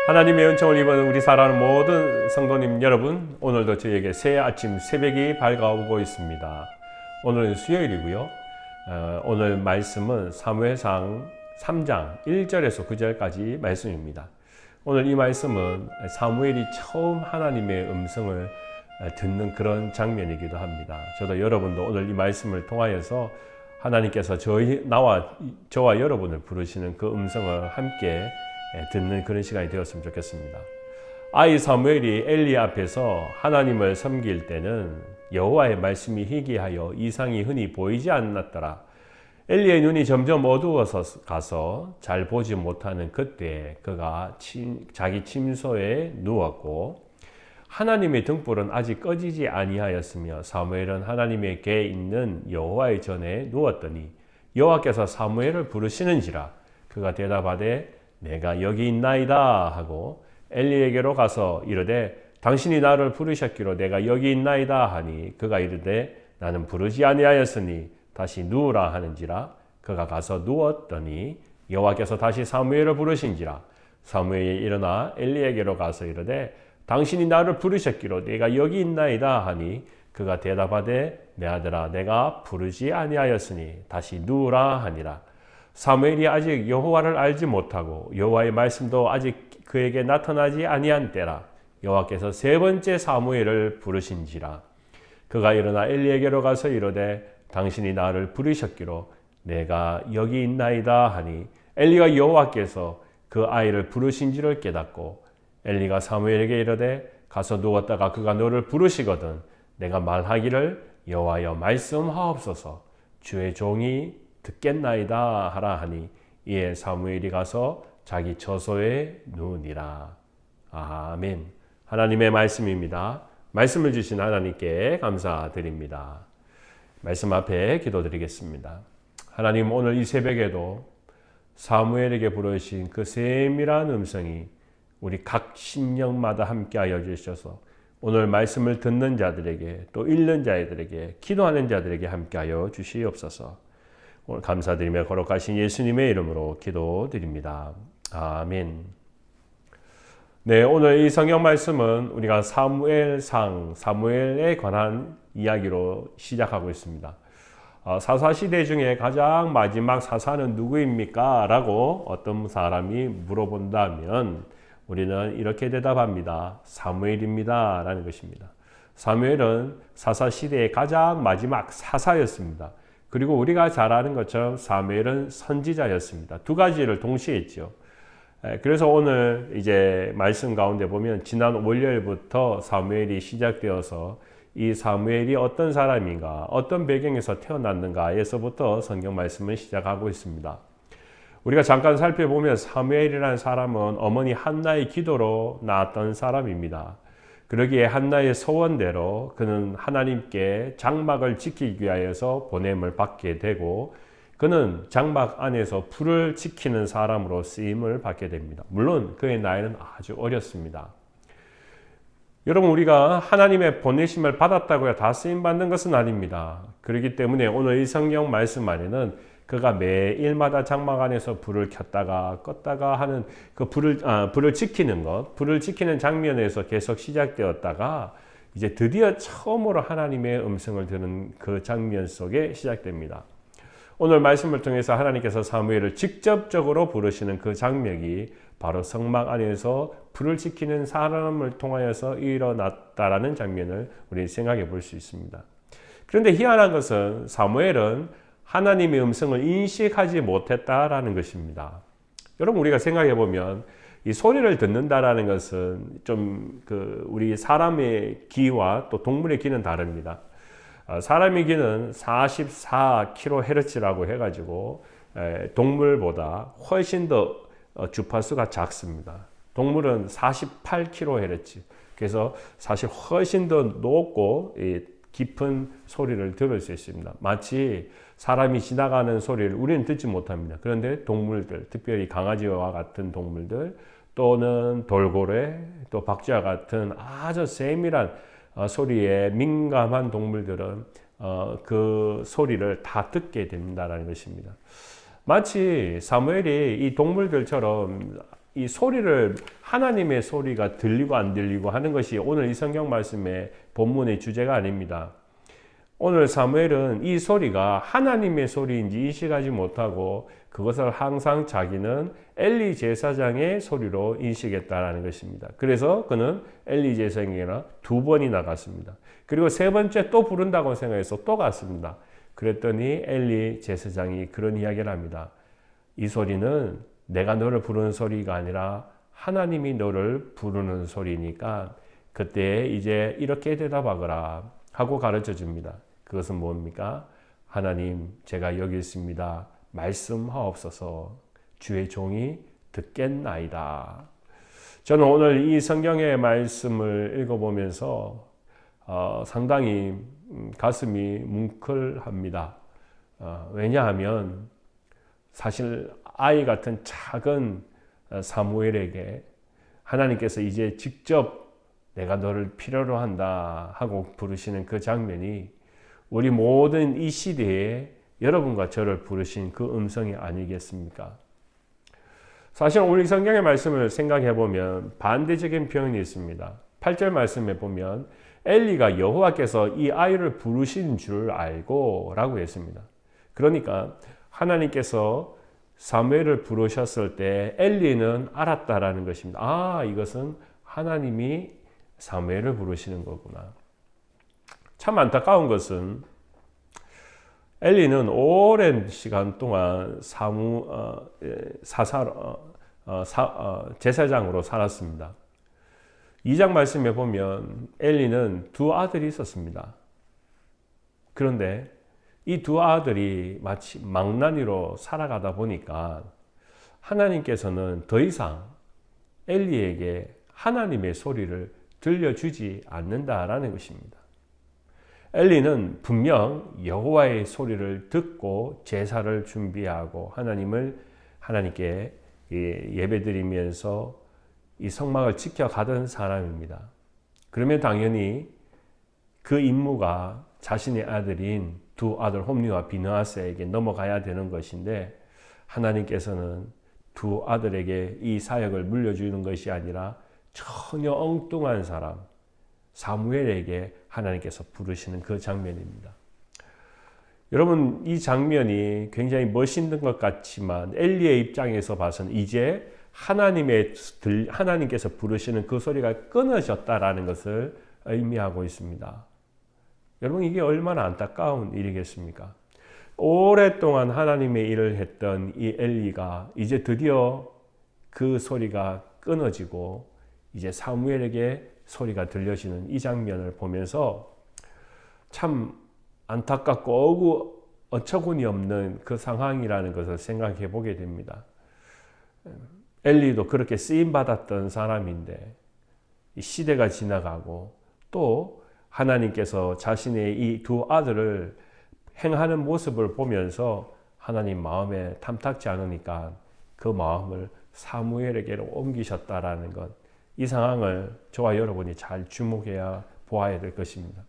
하나님의 은총을 입은 우리 사랑하는 모든 성도님 여러분, 오늘도 저에게 새 아침 새벽이 밝아오고 있습니다. 오늘은 수요일이고요. 오늘 말씀은 사무엘상 3장 1절에서 9절까지 말씀입니다. 오늘 이 말씀은 사무엘이 처음 하나님의 음성을 듣는 그런 장면이기도 합니다. 저도 여러분도 오늘 이 말씀을 통하여서 하나님께서 저와 여러분을 부르시는 그 음성을 함께 듣는 그런 시간이 되었으면 좋겠습니다. 아이 사무엘이 엘리 앞에서 하나님을 섬길 때는 여호와의 말씀이 희귀하여 이상이 흔히 보이지 않았더라. 엘리의 눈이 점점 어두워서 가서 잘 보지 못하는 그때 그가 자기 침소에 누웠고 하나님의 등불은 아직 꺼지지 아니하였으며 사무엘은 하나님의 궤에 있는 여호와의 전에 누웠더니 여호와께서 사무엘을 부르시는지라. 그가 대답하되 내가 여기 있나이다 하고 엘리에게로 가서 이르되 당신이 나를 부르셨기로 내가 여기 있나이다 하니 그가 이르되 나는 부르지 아니하였으니 다시 누우라 하는지라. 그가 가서 누웠더니 여호와께서 다시 사무엘을 부르신지라. 사무엘이 일어나 엘리에게로 가서 이르되 당신이 나를 부르셨기로 내가 여기 있나이다 하니 그가 대답하되 내 아들아 내가 부르지 아니하였으니 다시 누우라 하니라. 사무엘이 아직 여호와를 알지 못하고 여호와의 말씀도 아직 그에게 나타나지 아니한 때라. 여호와께서 세 번째 사무엘을 부르신지라. 그가 일어나 엘리에게로 가서 이르되 당신이 나를 부르셨기로 내가 여기 있나이다 하니 엘리가 여호와께서 그 아이를 부르신지를 깨닫고 엘리가 사무엘에게 이르되 가서 누웠다가 그가 너를 부르시거든 내가 말하기를 여호와여 말씀하옵소서 주의 종이 듣겠나이다 하라 하니 이에 사무엘이 가서 자기 처소에 누우니라. 아멘. 하나님의 말씀입니다. 말씀을 주신 하나님께 감사드립니다. 말씀 앞에 기도드리겠습니다. 하나님, 오늘 이 새벽에도 사무엘에게 부르신 그 세밀한 음성이 우리 각 심령마다 함께하여 주셔서 오늘 말씀을 듣는 자들에게 또 읽는 자들에게 기도하는 자들에게 함께하여 주시옵소서. 오늘 감사드리며 거룩하신 예수님의 이름으로 기도드립니다. 아멘. 네, 오늘 이 성경 말씀은 우리가 사무엘에 관한 이야기로 시작하고 있습니다. 사사시대 중에 가장 마지막 사사는 누구입니까? 라고 어떤 사람이 물어본다면 우리는 이렇게 대답합니다. 사무엘입니다. 라는 것입니다. 사무엘은 사사시대의 가장 마지막 사사였습니다. 그리고 우리가 잘 아는 것처럼 사무엘은 선지자였습니다. 두 가지를 동시에 했죠. 그래서 오늘 이제 말씀 가운데 보면 지난 월요일부터 사무엘이 시작되어서 이 사무엘이 어떤 사람인가, 어떤 배경에서 태어났는가에서부터 성경 말씀을 시작하고 있습니다. 우리가 잠깐 살펴보면 사무엘이라는 사람은 어머니 한나의 기도로 낳았던 사람입니다. 그러기에 한나의 소원대로 그는 하나님께 장막을 지키기 위하여서 보냄을 받게 되고 그는 장막 안에서 불을 지키는 사람으로 쓰임을 받게 됩니다. 물론 그의 나이는 아주 어렸습니다. 여러분, 우리가 하나님의 보내심을 받았다고 다 쓰임받는 것은 아닙니다. 그렇기 때문에 오늘 이 성경 말씀 안에는 그가 매일마다 장막 안에서 불을 켰다가 껐다가 하는 그 불을 지키는 것, 불을 지키는 장면에서 계속 시작되었다가 이제 드디어 처음으로 하나님의 음성을 듣는 그 장면 속에 시작됩니다. 오늘 말씀을 통해서 하나님께서 사무엘을 직접적으로 부르시는 그 장면이 바로 성막 안에서 불을 지키는 사람을 통하여서 일어났다라는 장면을 우리 생각해 볼 수 있습니다. 그런데 희한한 것은 사무엘은 하나님의 음성을 인식하지 못했다라는 것입니다. 여러분, 우리가 생각해 보면 이 소리를 듣는다라는 것은 좀 우리 사람의 귀와 또 동물의 귀는 다릅니다. 사람의 귀는 44kHz라고 해가지고 동물보다 훨씬 더 주파수가 작습니다. 동물은 48kHz. 그래서 사실 훨씬 더 높고 깊은 소리를 들을 수 있습니다. 마치 사람이 지나가는 소리를 우리는 듣지 못합니다. 그런데 동물들, 특별히 강아지와 같은 동물들 또는 돌고래, 또 박쥐와 같은 아주 세밀한 소리에 민감한 동물들은 그 소리를 다 듣게 된다는 것입니다. 마치 사무엘이 이 동물들처럼 이 소리를 하나님의 소리가 들리고 안 들리고 하는 것이 오늘 이 성경 말씀의 본문의 주제가 아닙니다. 오늘 사무엘은 이 소리가 하나님의 소리인지 인식하지 못하고 그것을 항상 자기는 엘리 제사장의 소리로 인식했다라는 것입니다. 그래서 그는 엘리 제사장에게나 2번이 나갔습니다. 그리고 3번째 또 부른다고 생각해서 또 갔습니다. 그랬더니 엘리 제사장이 그런 이야기를 합니다. 이 소리는 내가 너를 부르는 소리가 아니라 하나님이 너를 부르는 소리니까 그때 이제 이렇게 대답하거라 하고 가르쳐 줍니다. 그것은 뭡니까? 하나님, 제가 여기 있습니다. 말씀하옵소서. 주의 종이 듣겠나이다. 저는 오늘 이 성경의 말씀을 읽어보면서 상당히 가슴이 뭉클합니다. 왜냐하면 사실 아이 같은 작은 사무엘에게 하나님께서 이제 직접 내가 너를 필요로 한다 하고 부르시는 그 장면이 우리 모든 이 시대에 여러분과 저를 부르신 그 음성이 아니겠습니까? 사실 오늘 이 성경의 말씀을 생각해 보면 반대적인 표현이 있습니다. 8절 말씀에 보면 엘리가 여호와께서 이 아이를 부르신 줄 알고 라고 했습니다. 그러니까 하나님께서 사무엘을 부르셨을 때 엘리는 알았다라는 것입니다. 아, 이것은 하나님이 사무엘을 부르시는 거구나. 참 안타까운 것은 엘리는 오랜 시간 동안 제사장으로 살았습니다. 2장 말씀에 보면 엘리는 2 아들이 있었습니다. 그런데 이 2 아들이 마치 망나니로 살아가다 보니까 하나님께서는 더 이상 엘리에게 하나님의 소리를 들려주지 않는다라는 것입니다. 엘리는 분명 여호와의 소리를 듣고 제사를 준비하고 하나님께 예배드리면서 이 성막을 지켜가던 사람입니다. 그러면 당연히 그 임무가 자신의 아들인 2 아들 홈리와 비느하스에게 넘어가야 되는 것인데 하나님께서는 2 아들에게 이 사역을 물려주는 것이 아니라 전혀 엉뚱한 사람 사무엘에게 하나님께서 부르시는 그 장면입니다. 여러분, 이 장면이 굉장히 멋있는 것 같지만 엘리의 입장에서 봐서는 이제 하나님께서 부르시는 그 소리가 끊어졌다라는 것을 의미하고 있습니다. 여러분, 이게 얼마나 안타까운 일이겠습니까? 오랫동안 하나님의 일을 했던 이 엘리가 이제 드디어 그 소리가 끊어지고 이제 사무엘에게 소리가 들려지는 이 장면을 보면서 참 안타깝고 어처구니 없는 그 상황이라는 것을 생각해 보게 됩니다. 엘리도 그렇게 쓰임받았던 사람인데 이 시대가 지나가고 또 하나님께서 자신의 이 2 아들을 행하는 모습을 보면서 하나님 마음에 탐탁지 않으니까 그 마음을 사무엘에게로 옮기셨다라는 것, 이 상황을 저와 여러분이 잘 주목해야 보아야 될 것입니다.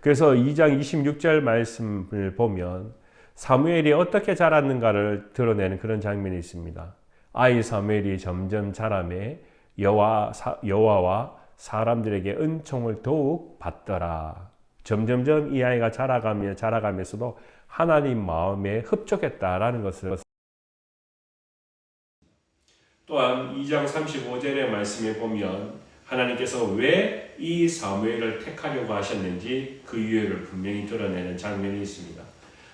그래서 2장 26절 말씀을 보면 사무엘이 어떻게 자랐는가를 드러내는 그런 장면이 있습니다. 아이 사무엘이 점점 자라매 여호와와 사람들에게 은총을 더욱 받더라. 점점점 이 아이가 자라가면서도 하나님 마음에 흡족했다라는 것을 또한 2장 35절의 말씀에 보면 하나님께서 왜 이 사무엘을 택하려고 하셨는지 그 이유를 분명히 드러내는 장면이 있습니다.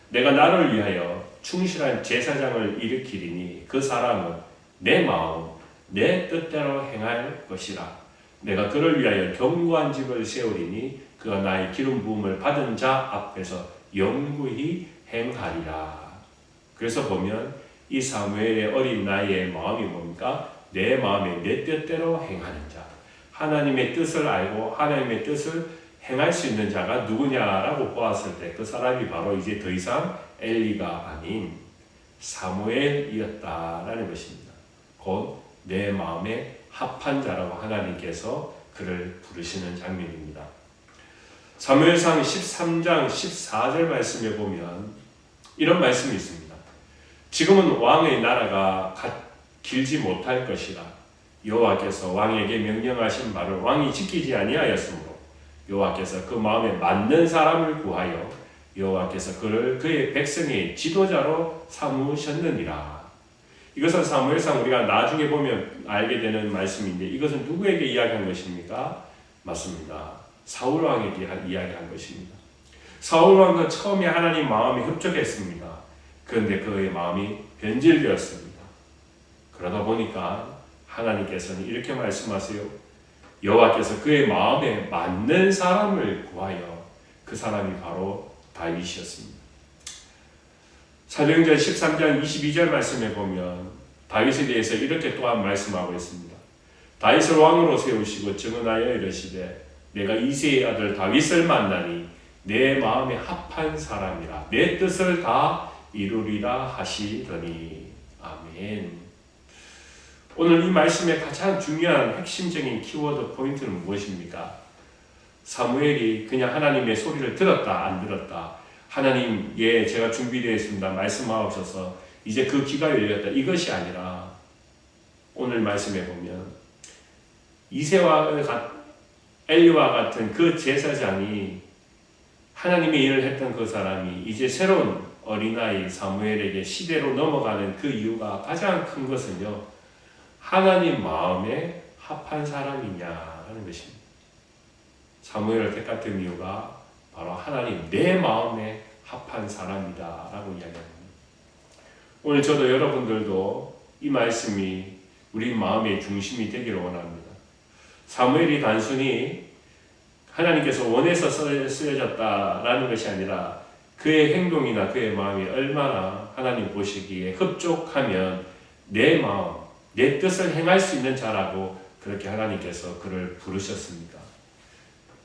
내가 나를 위하여 충실한 제사장을 일으키리니 그 사람은 내 마음, 내 뜻대로 행할 것이라. 내가 그를 위하여 견고한 집을 세우리니 그가 나의 기름 부음을 받은 자 앞에서 영구히 행하리라. 그래서 보면 이 사무엘의 어린 나이의 마음이 뭡니까? 내 마음에 내 뜻대로 행하는 자. 하나님의 뜻을 알고 하나님의 뜻을 행할 수 있는 자가 누구냐라고 보았을 때 그 사람이 바로 이제 더 이상 엘리가 아닌 사무엘이었다라는 것입니다. 곧 내 마음에 합한 자라고 하나님께서 그를 부르시는 장면입니다. 사무엘상 13장 14절 말씀에 보면 이런 말씀이 있습니다. 지금은 왕의 나라가 길지 못할 것이라. 여호와께서 왕에게 명령하신 말을 왕이 지키지 아니하였으므로 여호와께서 그 마음에 맞는 사람을 구하여 여호와께서 그를 그의 백성의 지도자로 삼으셨느니라. 이것은 사무엘상 우리가 나중에 보면 알게 되는 말씀인데 이것은 누구에게 이야기한 것입니까? 맞습니다. 사울 왕에게 이야기한 것입니다. 사울 왕은 처음에 하나님 마음이 흡족했습니다. 그런데 그의 마음이 변질되었습니다. 그러다 보니까 하나님께서는 이렇게 말씀하세요. 여호와께서 그의 마음에 맞는 사람을 구하여 그 사람이 바로 다윗이었습니다. 사도행전 13장 22절 말씀에 보면 다윗에 대해서 이렇게 또한 말씀하고 있습니다. 다윗을 왕으로 세우시고 증언하여 이르시되 내가 이새의 아들 다윗을 만나니 내 마음에 합한 사람이라 내 뜻을 다 이루리라 하시더니. 아멘. 오늘 이 말씀의 가장 중요한 핵심적인 키워드 포인트는 무엇입니까? 사무엘이 그냥 하나님의 소리를 들었다 안 들었다, 하나님 예 제가 준비되어 있습니다 말씀하셔서 이제 그 귀가 열렸다, 이것이 아니라 오늘 말씀에 보면 엘리와 같은 그 제사장이 하나님의 일을 했던 그 사람이 이제 새로운 어린아이 사무엘에게 시대로 넘어가는 그 이유가 가장 큰 것은요, 하나님 마음에 합한 사람이냐라는 것입니다. 사무엘을 택했던 이유가 바로 하나님 내 마음에 합한 사람이다 라고 이야기합니다. 오늘 저도 여러분들도 이 말씀이 우리 마음의 중심이 되기를 원합니다. 사무엘이 단순히 하나님께서 원해서 쓰여졌다라는 것이 아니라 그의 행동이나 그의 마음이 얼마나 하나님 보시기에 흡족하면 내 마음, 내 뜻을 행할 수 있는 자라고 그렇게 하나님께서 그를 부르셨습니다.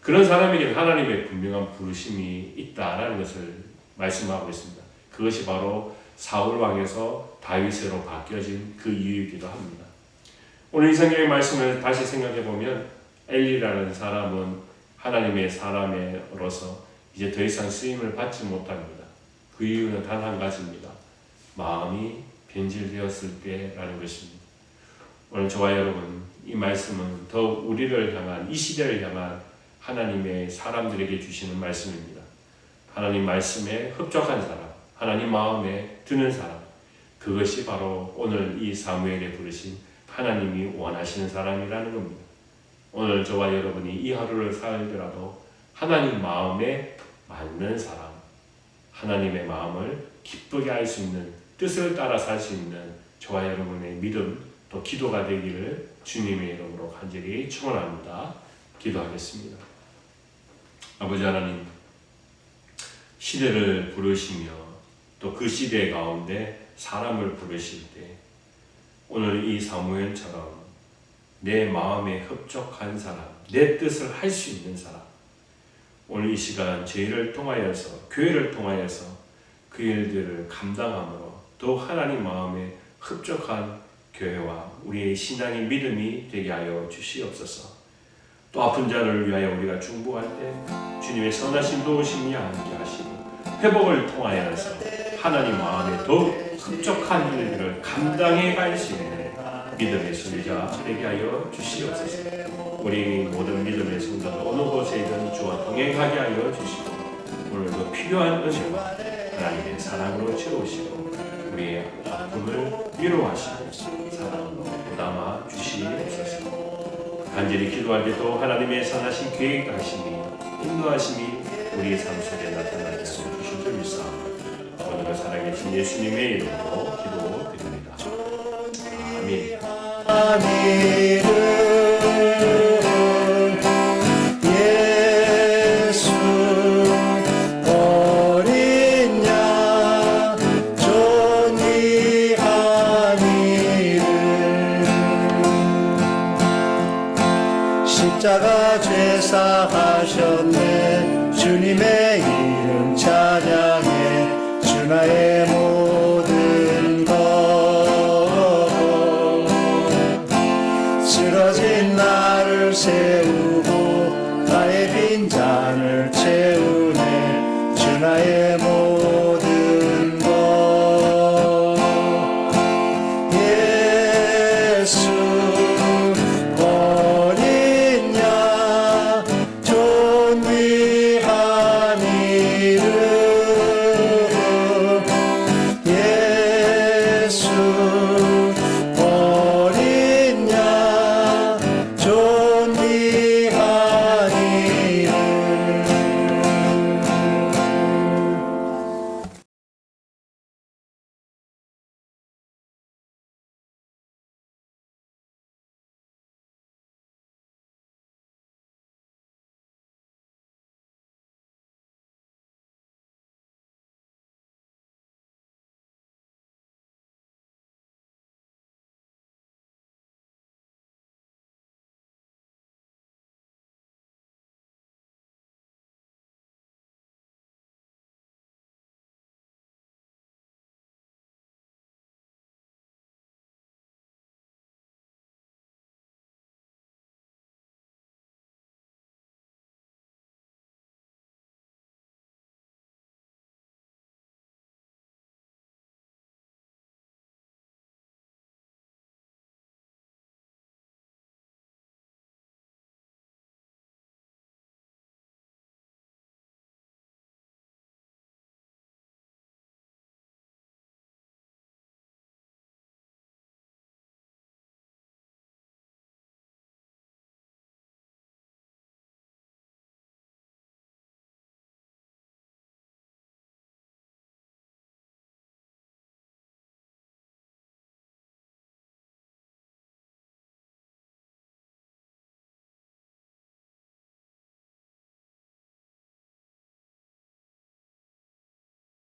그런 사람에게는 하나님의 분명한 부르심이 있다라는 것을 말씀하고 있습니다. 그것이 바로 사울왕에서 다윗으로 바뀌어진 그 이유이기도 합니다. 오늘 이 성경의 말씀을 다시 생각해 보면 엘리라는 사람은 하나님의 사람으로서 이제 더 이상 쓰임을 받지 못합니다. 그 이유는 단 한 가지입니다. 마음이 변질되었을 때라는 것입니다. 오늘 저와 여러분, 이 말씀은 더욱 우리를 향한, 이 시대를 향한 하나님의 사람들에게 주시는 말씀입니다. 하나님 말씀에 흡족한 사람, 하나님 마음에 드는 사람, 그것이 바로 오늘 이 사무엘에 부르신 하나님이 원하시는 사람이라는 겁니다. 오늘 저와 여러분이 이 하루를 살더라도 하나님 마음에 맞는 사람, 하나님의 마음을 기쁘게 할 수 있는, 뜻을 따라 살 수 있는 저와 여러분의 믿음, 또 기도가 되기를 주님의 이름으로 간절히 축원합니다. 기도하겠습니다. 아버지 하나님, 시대를 부르시며 또 그 시대 가운데 사람을 부르실 때 오늘 이 사무엘처럼 내 마음에 흡족한 사람, 내 뜻을 할 수 있는 사람, 오늘 이 시간 저희를 통하여서, 교회를 통하여서 그 일들을 감당함으로 더욱 하나님 마음에 흡족한 교회와 우리의 신앙의 믿음이 되게 하여 주시옵소서. 또 아픈 자를 위하여 우리가 중보할 때 주님의 선하신 도우심이 함께 하시고 회복을 통하여서 하나님 마음에 더욱 흡족한 일들을 감당해 갈 수 있는 믿음의 소유자 되게 하여 주시옵소서. 우리 모든 믿음의 성도들 어느 곳에든 주와 동행하게 하여 주시고 오늘도 필요한 은혜와 하나님의 사랑으로 채우시고 우리의 아픔을 위로하시고 사랑으로 보담아 주시옵소서. 간절히 기도할 때도 하나님의 선하신 계획하심이 인도하심이 우리의 삶 속에 나타나게 하여 주실 줄 믿사옵니다. 오늘도 살아계신 예수님의 이름으로 기도드립니다. 아멘. 예수 어린 양 존귀하니를 십자가 죄사하셨네 주님의 이름 찬양해 주 나의